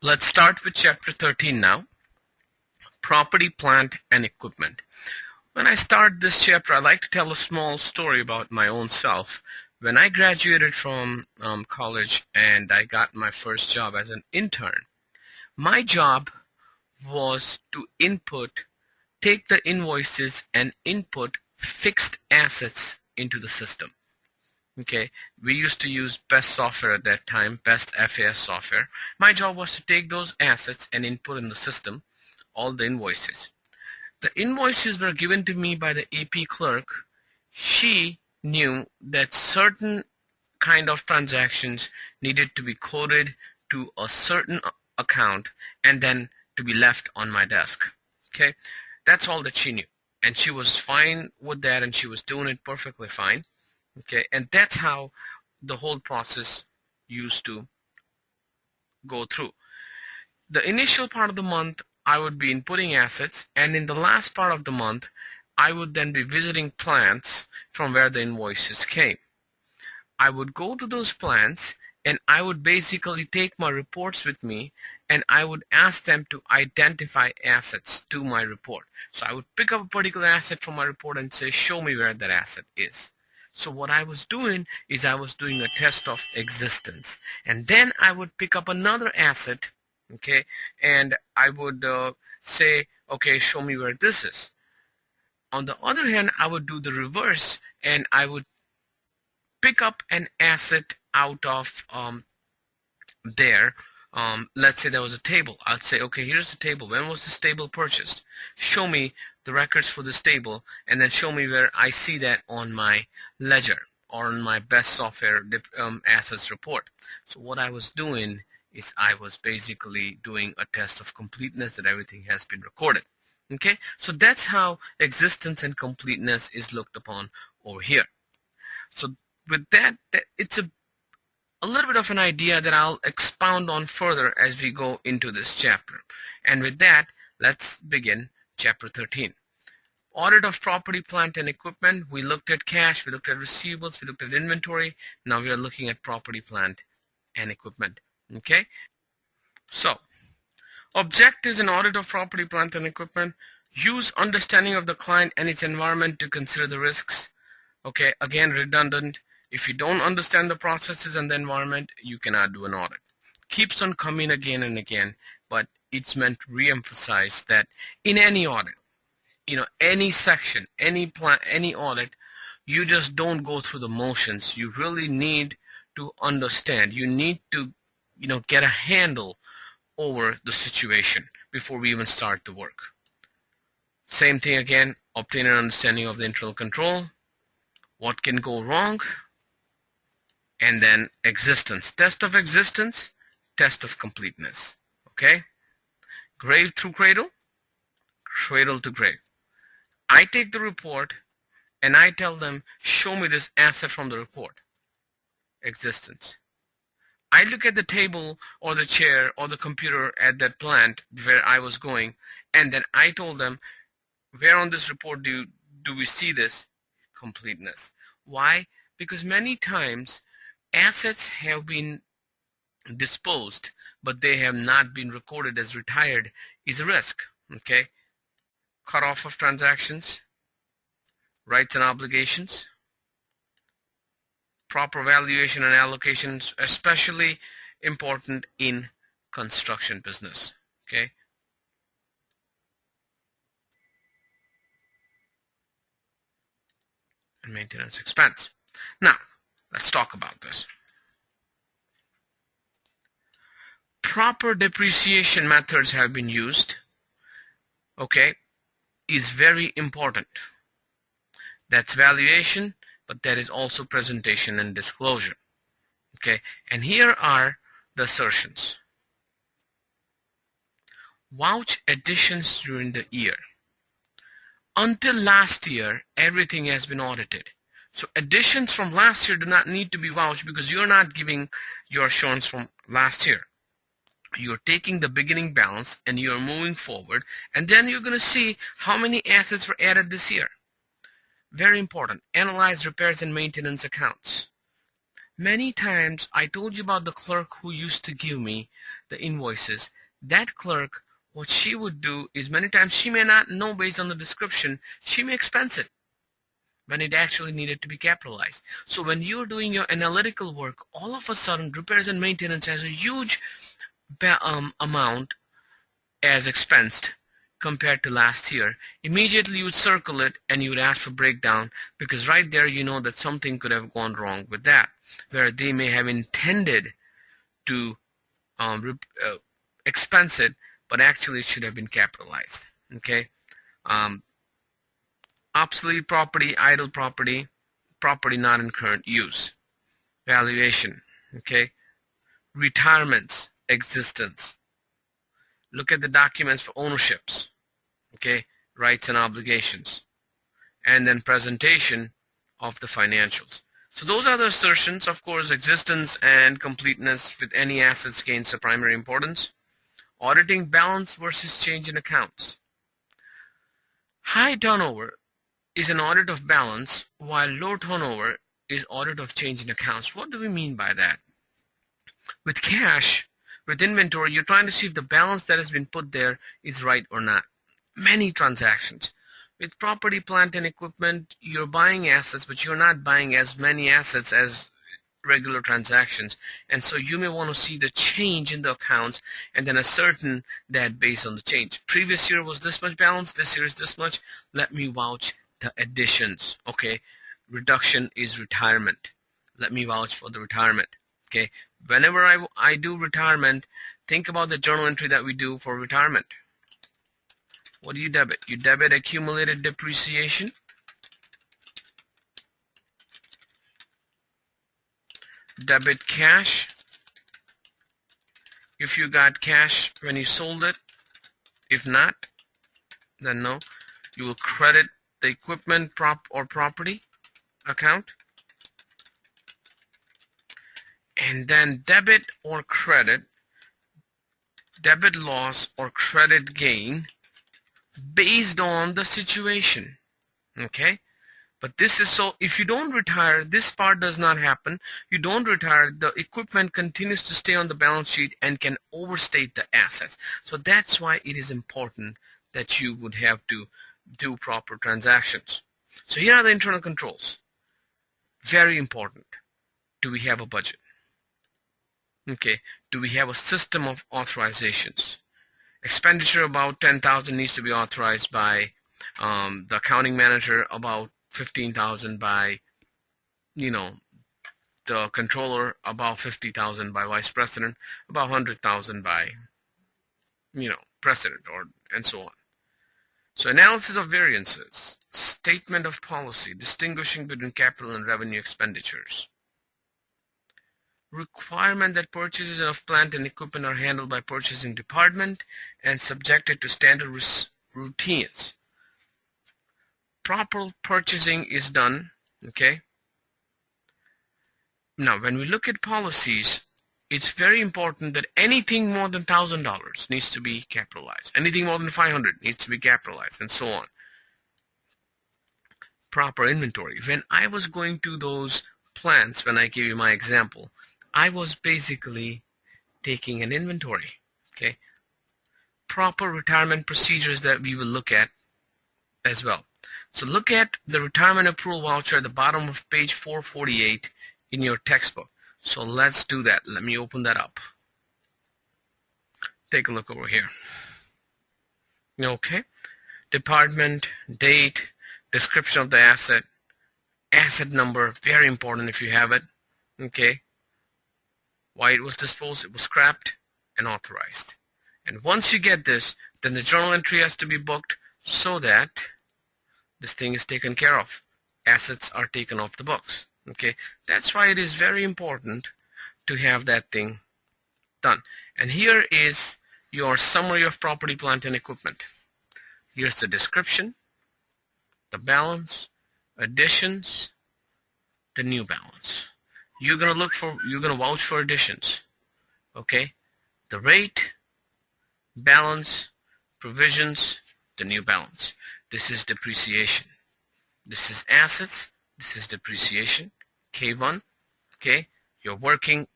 Let's start with chapter 13 now. Property, plant, and equipment. When I start this chapter, I like to tell a small story about my own self. When I graduated from college and I got my first job as an intern, my job was to take the invoices and input fixed assets into the system. Okay, we used to use best software at that time, best FAS software. My job was to take those assets and input in the system all the invoices. The invoices were given to me by the AP clerk. She knew that certain kind of transactions needed to be coded to a certain account and then to be left on my desk. Okay, that's all that she knew, and she was fine with that, and she was doing it perfectly fine. Okay, and that's how the whole process used to go through. The initial part of the month, I would be inputting assets, and in the last part of the month, I would then be visiting plants from where the invoices came. I would go to those plants and I would basically take my reports with me and I would ask them to identify assets to my report. So I would pick up a particular asset from my report and say, show me where that asset is. So what I was doing is I was doing a test of existence. And then I would pick up another asset, okay, and I would say, okay, show me where this is. On the other hand, I would do the reverse and I would pick up an asset out of there. Let's say there was a table. I'd say, okay, here's the table. When was this table purchased? Show me the records for this table, and then show me where I see that on my ledger or on my best software assets report. So what I was doing is I was basically doing a test of completeness that everything has been recorded. Okay, so that's how existence and completeness is looked upon over here. So with that it's a little bit of an idea that I'll expound on further as we go into this chapter. And with that, let's begin chapter 13. Audit of property, plant, and equipment. We looked at cash, we looked at receivables, we looked at inventory. Now we are looking at property, plant, and equipment. Okay? So, objectives in audit of property, plant, and equipment. Use understanding of the client and its environment to consider the risks. Okay, again, redundant. If you don't understand the processes and the environment, you cannot do an audit. Keeps on coming again and again, but it's meant to re-emphasize that in any audit, any section, any plan, any audit, you just don't go through the motions. You really need to understand. You need to, get a handle over the situation before we even start the work. Same thing again, obtain an understanding of the internal control, what can go wrong, and then existence. Test of existence, test of completeness. Okay? Grave through cradle, cradle to grave. I take the report and I tell them, show me this asset from the report. Existence. I look at the table or the chair or the computer at that plant where I was going, and then I told them, where on this report do we see this? Completeness. Why? Because many times assets have been disposed, but they have not been recorded as retired is a risk. Okay? Cutoff of transactions, rights and obligations, proper valuation and allocations, especially important in construction business. Okay? And maintenance expense. Now, let's talk about this. Proper depreciation methods have been used, okay, is very important. That's valuation, but that is also presentation and disclosure. Okay, and here are the assertions. Vouch additions during the year. Until last year, everything has been audited. So additions from last year do not need to be vouched because you're not giving your assurance from last year. You're taking the beginning balance and you're moving forward, and then you're going to see how many assets were added this year. Very important. Analyze repairs and maintenance accounts. Many times I told you about the clerk who used to give me the invoices. That clerk, what she would do is many times she may not know based on the description, she may expense it when it actually needed to be capitalized. So when you're doing your analytical work, all of a sudden repairs and maintenance has a huge amount as expensed compared to last year. Immediately you would circle it and you would ask for breakdown, because right there you know that something could have gone wrong with that, where they may have intended to expense it, but actually it should have been capitalized. Okay. Obsolete property, idle property, property not in current use, valuation. Okay. Retirements, existence. Look at the documents for ownerships. Okay. Rights and obligations. And then presentation of the financials. So those are the assertions. Of course, existence and completeness with any assets gains the primary importance. Auditing balance versus change in accounts. High turnover is an audit of balance, while low turnover is audit of change in accounts. What do we mean by that? With cash, with inventory, you're trying to see if the balance that has been put there is right or not. Many transactions. With property, plant, and equipment, you're buying assets, but you're not buying as many assets as regular transactions. And so you may want to see the change in the accounts and then ascertain that based on the change. Previous year was this much balance, this year is this much. Let me vouch the additions. Okay. Reduction is retirement. Let me vouch for the retirement. Okay. Whenever I do retirement, think about the journal entry that we do for retirement. What do you debit? You debit accumulated depreciation. Debit cash if you got cash when you sold it. If not, then no. You will credit the equipment or property account. And then debit or credit, debit loss or credit gain based on the situation. Okay? But this is so, if you don't retire, this part does not happen. You don't retire, the equipment continues to stay on the balance sheet and can overstate the assets. So that's why it is important that you would have to do proper transactions. So here are the internal controls. Very important. Do we have a budget? Okay. Do we have a system of authorizations? Expenditure about 10,000 needs to be authorized by the accounting manager, about 15,000 by, the controller, about 50,000 by vice president, about 100,000 by, president, and so on. So analysis of variances, statement of policy, distinguishing between capital and revenue expenditures. Requirement that purchases of plant and equipment are handled by purchasing department and subjected to standard routines. Proper purchasing is done. Okay. Now, when we look at policies, it's very important that anything more than $1,000 needs to be capitalized. Anything more than 500 needs to be capitalized, and so on. Proper inventory. When I was going to those plants, when I gave you my example, I was basically taking an inventory. Okay. Proper retirement procedures that we will look at as well. So look at the retirement approval voucher at the bottom of page 448 in your textbook. So let's do that. Let me open that up. Take a look over here. Okay. Department, date, description of the asset, asset number, very important if you have it. Okay. Why it was disposed, it was scrapped and authorized. And once you get this, then the journal entry has to be booked so that this thing is taken care of. Assets are taken off the books. Okay, that's why it is very important to have that thing done. And here is your summary of property, plant, and equipment. Here's the description, the balance, additions, the new balance. You're gonna vouch for additions. Okay, the rate, balance, provisions, the new balance. This is depreciation. This is assets. This is depreciation. K1. Okay. your working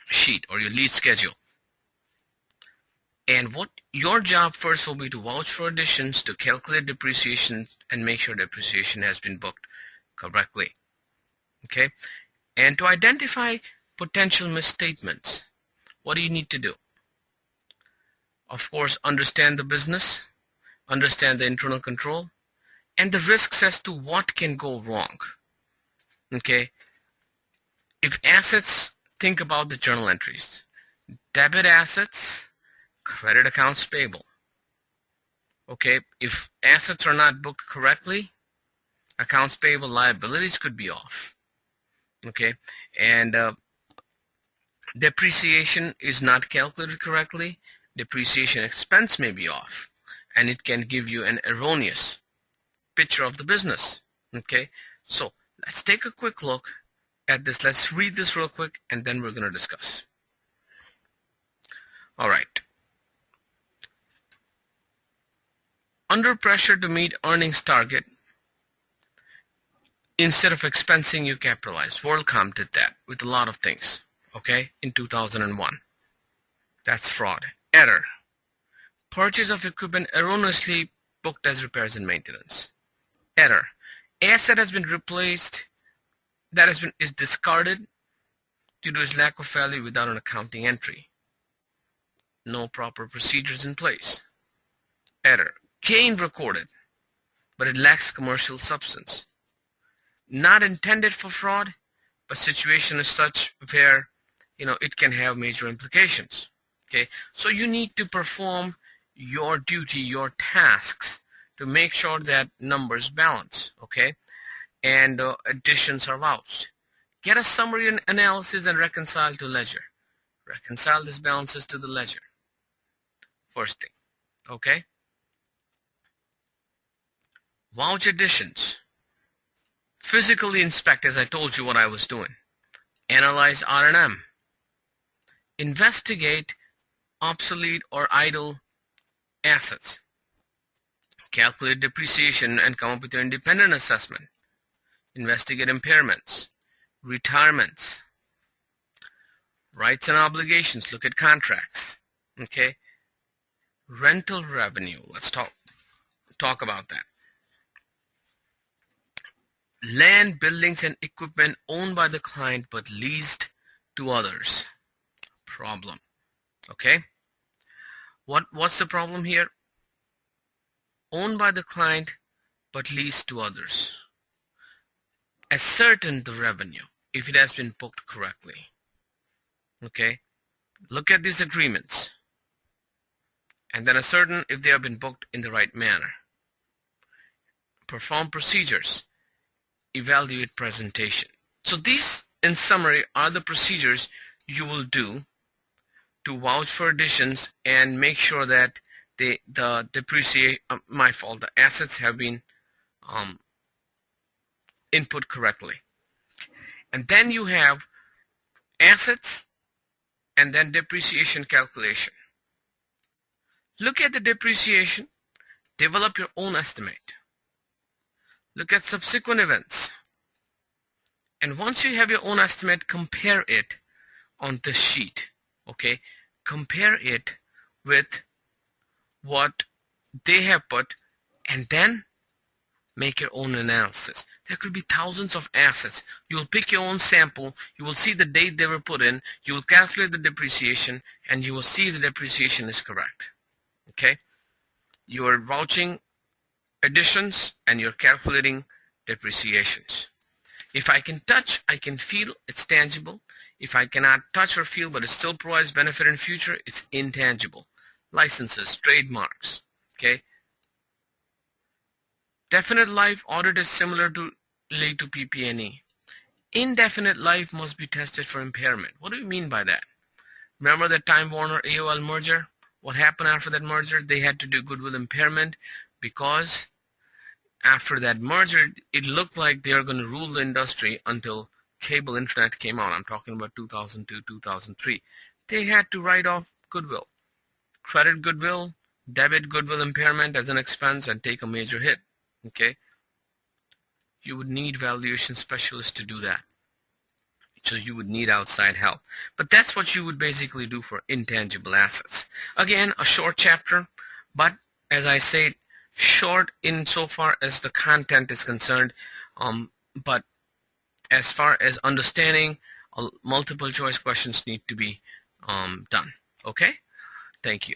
sheet or your lead schedule. And what your job first will be to vouch for additions, to calculate depreciation, and make sure depreciation has been booked correctly. Okay? And to identify potential misstatements, what do you need to do? Of course, understand the business, understand the internal control, and the risks as to what can go wrong. Okay? If assets, think about the journal entries. Debit assets, credit accounts payable. Okay, if assets are not booked correctly, accounts payable liabilities could be off. Okay, and depreciation is not calculated correctly, depreciation expense may be off, and it can give you an erroneous picture of the business. Okay, so let's take a quick look at this. Let's read this real quick, and then we're going to discuss. All right. Under pressure to meet earnings target, instead of expensing, you capitalize. WorldCom did that with a lot of things, okay, in 2001. That's fraud. Error. Purchase of equipment erroneously booked as repairs and maintenance. Error. Asset has been replaced, is discarded due to its lack of value without an accounting entry. No proper procedures in place. Error. Gain recorded, but it lacks commercial substance. Not intended for fraud, but situation is such where it can have major implications. Okay, so you need to perform your duty, your tasks, to make sure that numbers balance. Okay, and additions are vouched. Get a summary and analysis and reconcile to ledger. Reconcile these balances to the ledger. First thing. Okay. Vouch additions. Physically inspect, as I told you what I was doing. Analyze R&M. Investigate obsolete or idle assets. Calculate depreciation and come up with your independent assessment. Investigate impairments, retirements, rights and obligations. Look at contracts. Okay. Rental revenue. Let's talk about that. Land, buildings, and equipment owned by the client but leased to others. Problem. Okay. What's the problem here? Owned by the client but leased to others. Ascertain the revenue if it has been booked correctly. Okay. Look at these agreements and then ascertain if they have been booked in the right manner. Perform procedures. Evaluate presentation. So these, in summary, are the procedures you will do to vouch for additions and make sure that the assets have been input correctly. And then you have assets and then depreciation calculation. Look at the depreciation, develop your own estimate. Look at subsequent events. And once you have your own estimate, compare it on this sheet. Okay? Compare it with what they have put and then make your own analysis. There could be thousands of assets. You will pick your own sample. You will see the date they were put in. You will calculate the depreciation and you will see if the depreciation is correct. Okay? You are vouching additions and you're calculating depreciations. If I can touch, I can feel, it's tangible. If I cannot touch or feel but it still provides benefit in future, it's intangible. Licenses, trademarks. Okay. Definite life audit is similar to PP&E. Indefinite life must be tested for impairment. What do you mean by that? Remember the Time Warner AOL merger? What happened after that merger? They had to do goodwill impairment because after that merger, it looked like they are going to rule the industry until cable internet came out. I'm talking about 2002, 2003. They had to write off goodwill. Credit goodwill, debit goodwill impairment as an expense and take a major hit. Okay? You would need valuation specialists to do that. So you would need outside help. But that's what you would basically do for intangible assets. Again, a short chapter, but as I said, short insofar as the content is concerned, but as far as understanding, multiple choice questions need to be done. Okay? Thank you.